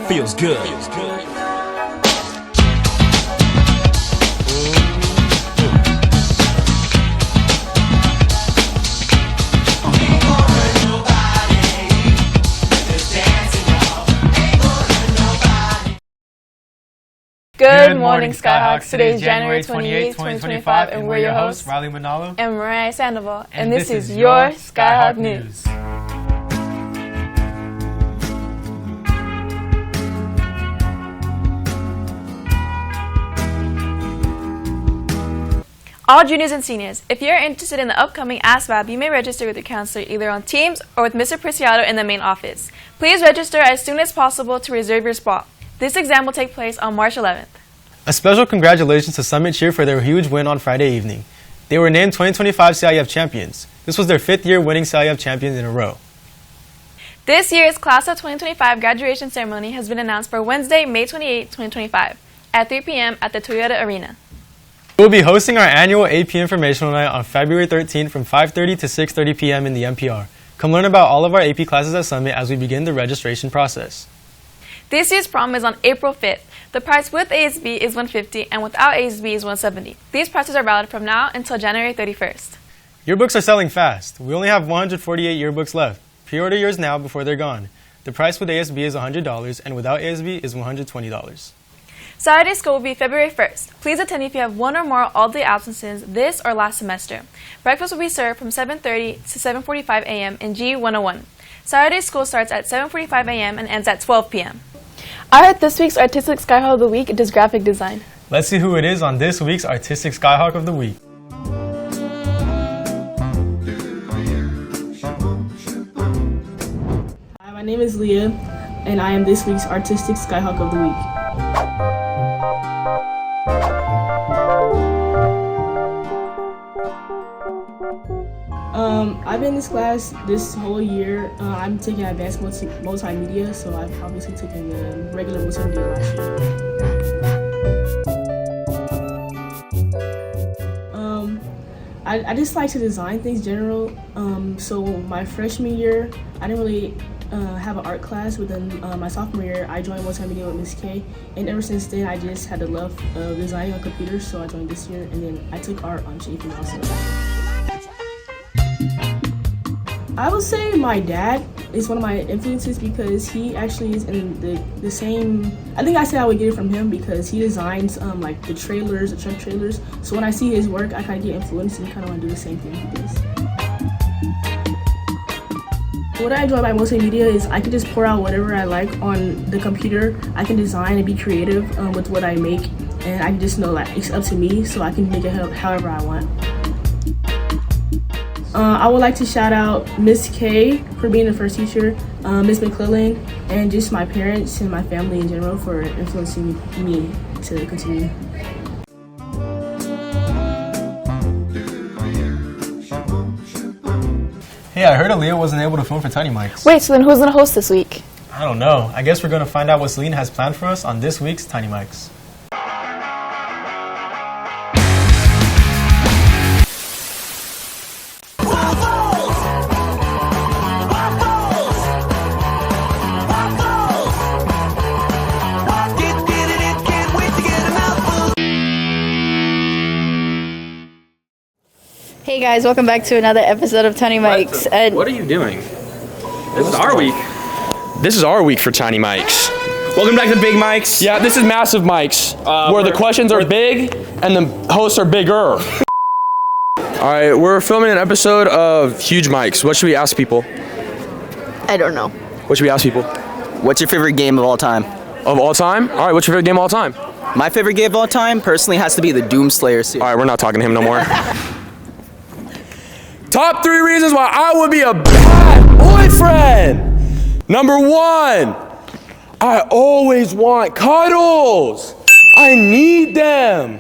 Feels good. Good morning, SkyHawks. Today is January 28, 2025, and we're your hosts, Riley Manalo and Mariah Sandoval, and this is your SkyHawk News. All juniors and seniors, if you're interested in the upcoming S.O.W, you may register with your counselor either on Teams or with Mr. Preciado in the main office. Please register as soon as possible to reserve your spot. This exam will take place on March 11th. A special congratulations to Summit Cheer for their huge win on Friday evening. They were named 2025 CIF champions. This was their 5th year winning CIF champions in a row. This year's Class of 2025 graduation ceremony has been announced for Wednesday, May 28, 2025 at 3 p.m. at the Toyota Arena. We will be hosting our annual AP Informational Night on February 13th from 5:30 to 6:30 p.m. in the MPR. Come learn about all of our AP classes at Summit as we begin the registration process. This year's prom is on April 5th. The price with ASB is $150 and without ASB is $170. These prices are valid from now until January 31st. Yearbooks are selling fast. We only have 148 yearbooks left. Pre-order yours now before they're gone. The price with ASB is $100 and without ASB is $120. Saturday school will be February 1st. Please attend if you have one or more all-day absences this or last semester. Breakfast will be served from 7:30 to 7:45 a.m. in G101. Saturday school starts at 7:45 a.m. and ends at 12 p.m. I heard this week's Artistic SkyHawk of the Week does graphic design. Let's see who it is on this week's Artistic SkyHawk of the Week. Hi, my name is Leah, and I am this week's Artistic SkyHawk of the Week. I've been in this class this whole year. I'm taking advanced multimedia, so I've obviously taken the regular multimedia last year. I just like to design things in general. So my freshman year, I didn't really have an art class, but then my sophomore year, I joined multimedia with Miss K, and ever since then, I just had the love of designing on computers, so I joined this year, and then I took art on Chafin also. I would say my dad is one of my influences because he actually is in the same, I think I said I would get it from him because he designs like the trailers, the truck trailers, so when I see his work, I kind of get influenced and kind of want to do the same thing he does. What I enjoy about multimedia is I can just pour out whatever I like on the computer. I can design and be creative with what I make, and I can just know that it's up to me, so I can make it however I want. I would like to shout out Miss K for being the first teacher, Miss McClellan, and just my parents and my family in general for influencing me to continue. Hey, I heard Leah wasn't able to film for Tiny Mics. Wait, so then who's going to host this week? I don't know. I guess we're going to find out what Celine has planned for us on this week's Tiny Mics. Hey guys, welcome back to another episode of Tiny Mics. And what are you doing? This is our week. This is our week for Tiny Mics. Welcome back to Big Mics. Yeah, this is Massive Mics, where the questions are big and the hosts are bigger. All right, we're filming an episode of Huge Mics. What should we ask people? I don't know. What should we ask people? What's your favorite game of all time? Of all time? All right, what's your favorite game of all time? My favorite game of all time personally has to be the Doomslayer series. All right, we're not talking to him no more. Top 3 reasons why I would be a bad boyfriend. Number 1, I always want cuddles. I need them.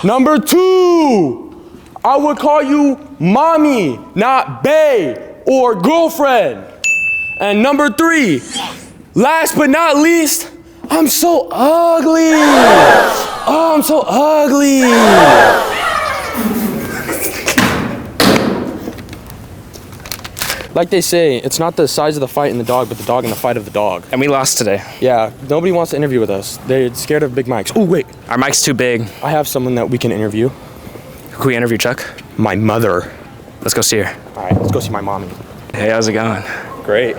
Number 2, I would call you mommy, not bae or girlfriend. And number 3, last but not least, I'm so ugly. Oh, I'm so ugly. Like they say, it's not the size of the fight in the dog, but the dog in the fight of the dog. And we lost today. Yeah, nobody wants to interview with us. They're scared of big mics. Oh, wait. Our mic's too big. I have someone that we can interview. Who can we interview, Chuck? My mother. Let's go see her. All right, let's go see my mommy. Hey, how's it going? Great.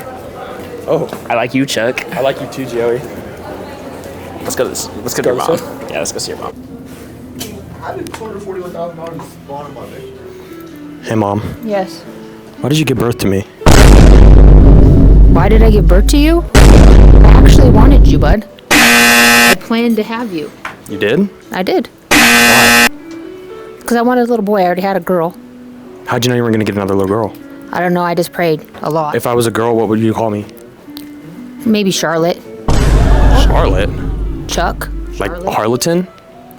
Oh, I like you, Chuck. I like you too, Joey. Let's go to your mom. Yeah, let's go see your mom. How did $241,000 spawn on my bank? Hey, Mom. Yes. Why did you give birth to me? Why did I give birth to you? I actually wanted you, bud. I planned to have you. You did? I did. Why? Because I wanted a little boy. I already had a girl. How'd you know you were going to get another little girl? I don't know. I just prayed a lot. If I was a girl, what would you call me? Maybe Charlotte. Charlotte? Chuck. Like Charlotte. Harleton?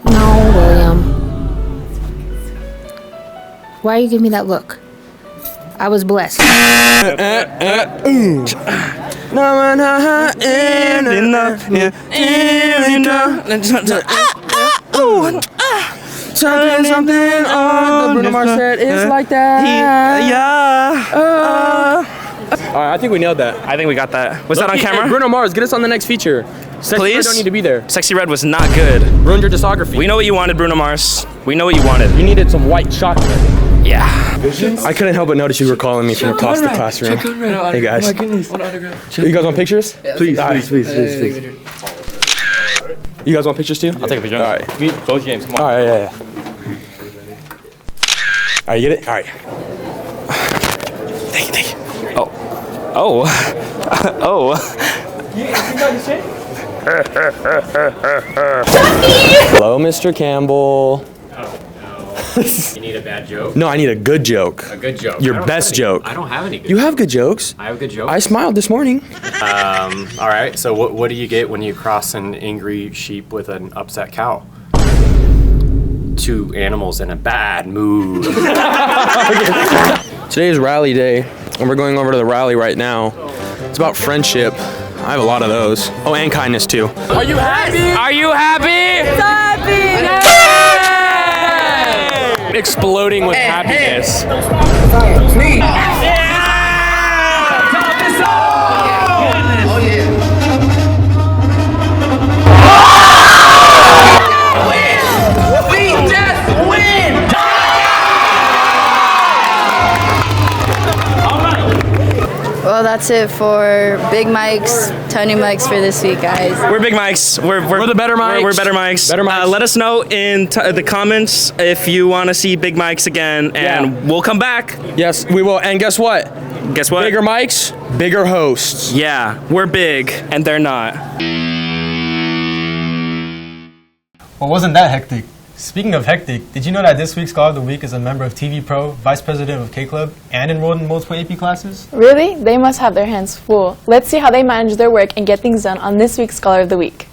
No, William. Why are you giving me that look? I was blessed. Something on Bruno Mars said it's like that. All right, I think we nailed that. I think we got that. Was that on camera? Hey, Bruno Mars, get us on the next feature. Sexy Please? Red don't need to be there. Sexy Red was not good. Ruined your discography. We know what you wanted, Bruno Mars. We know what you wanted. You needed some white chocolate. Yeah. I couldn't help but notice you were calling me from across the classroom. Hey guys. Oh my goodness. You guys want pictures? Please. You guys want pictures too? I'll take a picture. All right. Both games, come on. All right, yeah. All right, you get it? All right. Thank you. Oh. Oh. Hello, Mr. Campbell. You need a bad joke? No, I need a good joke. A good joke. Your best joke. I don't have any good You have good jokes. I have good jokes. I smiled this morning. All right, so what do you get when you cross an angry sheep with an upset cow? Two animals in a bad mood. Today is rally day, and we're going over to the rally right now. It's about friendship. I have a lot of those. Oh, and kindness too. Are you happy? Are you happy? Exploding with happiness. Well, that's it for Big Mike's, Tony Mike's for this week, guys. We're Big Mics. We're the better mics. We're better mics. Better mics. Let us know in the comments if you want to see Big Mics again, and we'll come back. Yes, we will. And guess what? Guess what? Bigger mics, bigger hosts. Yeah, we're big, and they're not. Well, wasn't that hectic? Speaking of hectic, did you know that this week's Scholar of the Week is a member of TV Pro, vice president of K-Club, and enrolled in multiple AP classes? Really? They must have their hands full. Let's see how they manage their work and get things done on this week's Scholar of the Week.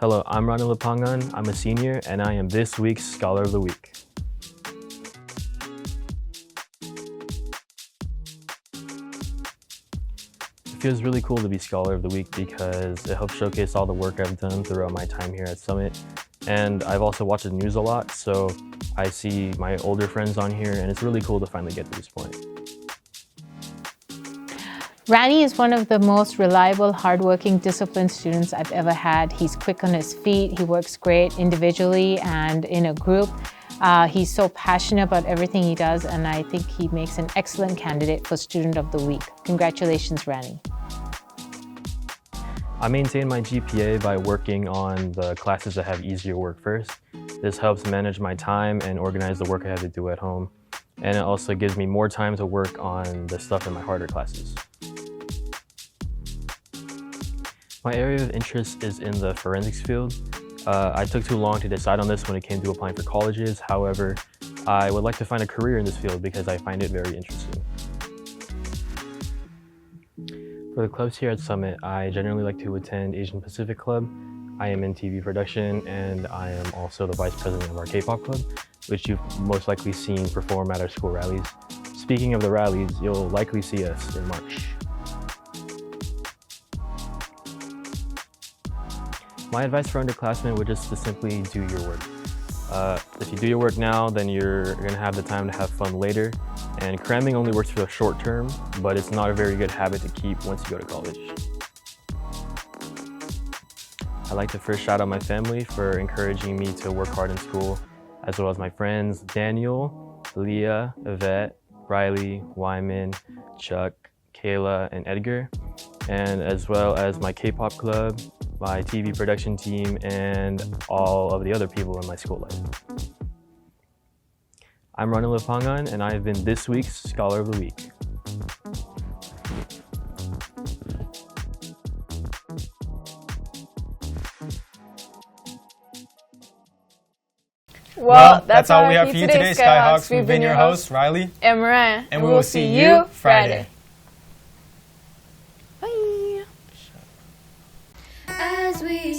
Hello, I'm Ronnie Lapangan. I'm a senior, and I am this week's Scholar of the Week. It feels really cool to be Scholar of the Week because it helps showcase all the work I've done throughout my time here at Summit. And I've also watched the news a lot, so I see my older friends on here, and it's really cool to finally get to this point. Rani is one of the most reliable, hardworking, disciplined students I've ever had. He's quick on his feet, he works great individually and in a group. He's so passionate about everything he does, and I think he makes an excellent candidate for Student of the Week. Congratulations, Rani. I maintain my GPA by working on the classes that have easier work first. This helps manage my time and organize the work I have to do at home. And it also gives me more time to work on the stuff in my harder classes. My area of interest is in the forensics field. I took too long to decide on this when it came to applying for colleges. However, I would like to find a career in this field because I find it very interesting. For the clubs here at Summit, I generally like to attend Asian Pacific Club. I am in TV production, and I am also the vice president of our K-pop club, which you've most likely seen perform at our school rallies. Speaking of the rallies, you'll likely see us in March. My advice for underclassmen would just to simply do your work. If you do your work now, then you're going to have the time to have fun later. And cramming only works for the short term, but it's not a very good habit to keep once you go to college. I'd like to first shout out my family for encouraging me to work hard in school, as well as my friends Daniel, Leah, Yvette, Riley, Wyman, Chuck, Kayla, and Edgar, and as well as my K-pop club, my TV production team, and all of the other people in my school life. I'm Rainlov Pangan, and I've been this week's Scholar of the Week. Well, that's all we have for you today, SkyHawks. We've been your hosts, Riley and Moran, and we will see you Friday. Bye. As we